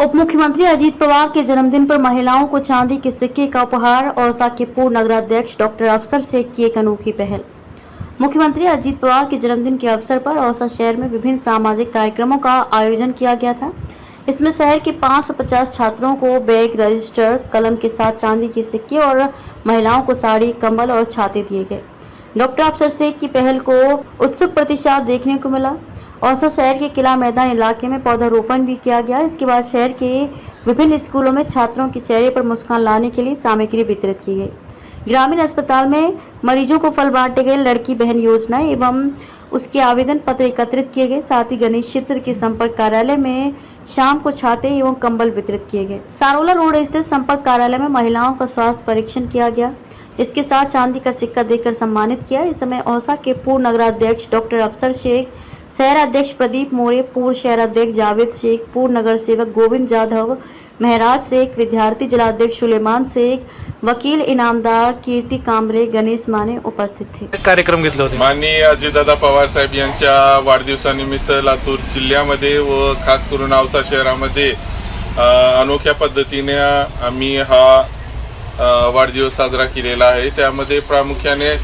उप मुख्यमंत्री अजीत पवार के जन्मदिन पर महिलाओं को चांदी के सिक्के का उपहार। औसा के पूर्व नगराध्यक्ष डॉक्टर अफसर शेख की एक अनोखी पहल। मुख्यमंत्री अजीत पवार के जन्मदिन के अवसर पर औसा शहर में विभिन्न सामाजिक कार्यक्रमों का आयोजन किया गया था। इसमें शहर के 550 छात्रों को बैग, रजिस्टर, कलम के साथ चांदी के सिक्के और महिलाओं को साड़ी, कंबल और छाते दिए गए। डॉक्टर अफसर शेख की पहल को उत्सुक प्रतिसाद देखने को मिला। औसा शहर के किला मैदान इलाके में पौधारोपण भी किया गया। इसके बाद शहर के विभिन्न स्कूलों में छात्रों के चेहरे पर मुस्कान लाने के लिए सामग्री वितरित की गई। ग्रामीण अस्पताल में मरीजों को फल बांटे गए। लड़की बहन योजना एवं उसके आवेदन पत्र एकत्रित किए गए। साथ ही गणेश क्षेत्र के संपर्क कार्यालय में शाम को छाते एवं कंबल वितरित किए गए। सारोला रोड स्थित संपर्क कार्यालय में महिलाओं का स्वास्थ्य परीक्षण किया गया। इसके साथ चांदी का सिक्का देकर सम्मानित किया। इस समय औसा के पूर्व नगराध्यक्ष डॉक्टर अफसर शेख, शहर अध्यक्ष प्रदीप मोरे, पूर्व शहर अध्यक्ष जावेद शेख, पूर्व नगर सेवक गोविंद जाधव, महराज शेख, विद्यार्थी जिलाध्यक्ष सुलेमान शेख, वकील इनामदार कीर्ति कांबरे, गणेश माने उपस्थित थे। कार्यक्रम घेतले होते। माननीय अजितदादा पवार साहेब यांच्या वाढदिवसानिमित्त लातूर जिल्ह्यामध्ये व खास करून औसा शहरामध्ये अनोख्या पद्धतीने आम्ही हा वाढदिवस साजरा केलेला आहे। त्यामध्ये प्रामुख्याने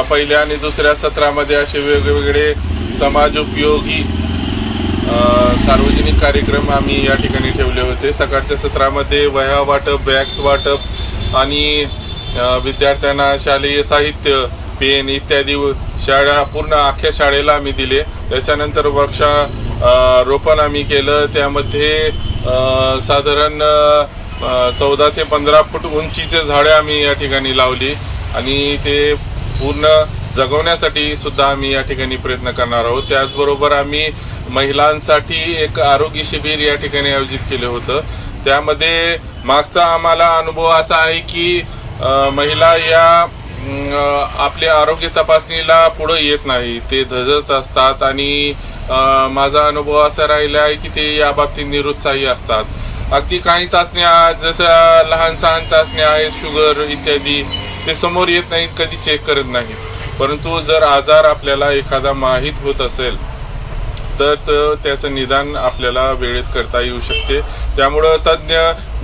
पहिल्या आणि दुसऱ्या सत्रामध्ये असे वेगवेगळे समाज उपयोगी सार्वजनिक कार्यक्रम आम्ही या ठिकाणी ठेवले होते। सकाळच्या सत्रामध्ये वह्या वाटप, बॅग्स वाटप आणि विद्यार्थ्यांना शालेय साहित्य, पेन इत्यादी पूर्ण अख्ख्या शाळेला आम्ही दिले। त्याच्यानंतर वृक्षारोपण आम्ही केलं। त्यामध्ये साधारण 14 ते 15 फूट उंचीचे झाडे आम्ही या ठिकाणी लावली आणि ते पूर्ण जगवण्यासाठी सुद्धा आम्ही या ठिकाणी प्रयत्न करणार आहोत। त्याचबरोबर आम्ही महिलांसाठी एक आरोग्य शिबिर या ठिकाणी आयोजित केले होतं। त्यामध्ये मागचा आम्हाला अनुभव असा आहे की महिला या आपल्या आरोग्य तपासणीला पुढे येत नाही, ते धजत असतात आणि माझा अनुभव असा राहिला आहे की ते या बाबतीत निरुत्साही असतात। अगदी काही चाचण्या जसं लहान सहान चाचण्या आहेत, शुगर इत्यादी, ते समोर येत नाहीत, कधी चेक करत नाहीत। परंतु जर आजार आपल्याला एखादा माहीत होत असेल तर त्याचं निदान आपल्याला वेळेत करता येऊ शकते। त्यामुळे तज्ञ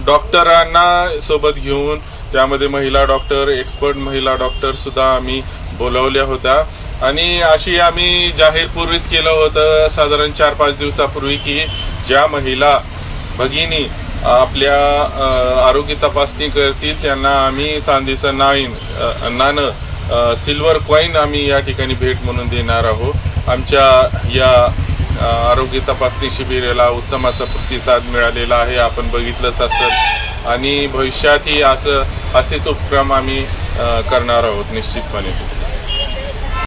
डॉक्टरांना सोबत घेऊन त्यामध्ये महिला डॉक्टर, एक्सपर्ट महिला डॉक्टर सुद्धा आम्ही बोलावल्या होत्या आणि अशी आम्ही जाहीर पूर्वीच केलं होतं साधारण 4-5 दिवसापूर्वी की ज्या महिला भगिनी आपल्या आरोग्य तपासणी करतील त्यांना आम्ही चांदीचं नाणं सिल्वर कॉईन आम्ही या ठिकाणी भेट म्हणून देणार आहोत। आमच्या या आरोग्य तपासणी शिबिराला उत्तम असा प्रतिसाद मिळालेला आहे, आपण बघितलंच असेल आणि भविष्यातही असेच उपक्रम आम्ही करणार आहोत निश्चितपणे।